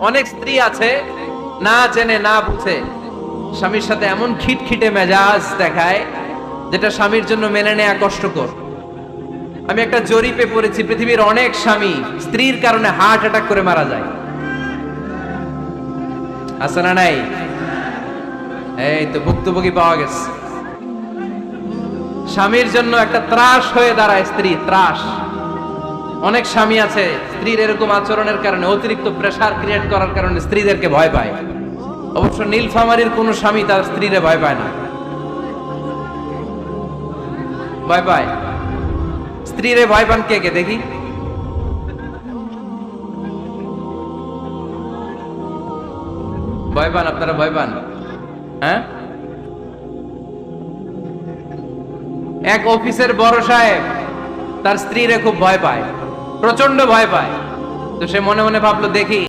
অনেক স্ত্রী আছে না জেনে না বুঝে স্বামীর সাথে এমন খিটখিটে মেজাজ দেখায় যেটা স্বামীর জন্য মেনে নেওয়া কষ্টকর। আমি একটা জরিপে পড়েছি, পৃথিবীর অনেক স্বামী স্ত্রীর কারণে হার্ট অ্যাটাক করে মারা যায়। আছে না নাই? এই তো ভুক্তভোগী পাওয়া গেছে। স্বামীর জন্য একটা ত্রাস হয়ে দাঁড়ায় স্ত্রী, ত্রাস। অনেক স্বামী আছে স্ত্রীর এরকম আচরণের কারণে, অতিরিক্ত প্রেসার ক্রিয়েট করার কারণে স্ত্রীদেরকে ভয় পায়। অবশ্য নীলফামারীর কোন স্বামী তার স্ত্রীরে ভয় পায় না। ভয় পায়? স্ত্রীরে ভয় পান কে কে দেখি? ভয় পান? আপনারা ভয় পান? হ্যাঁ, এক অফিসের বড় সাহেব তার স্ত্রীরে খুব ভয় পায়, প্রচন্ড ভয় পায়। তো সে মনে মনে ভাবলো, দেখি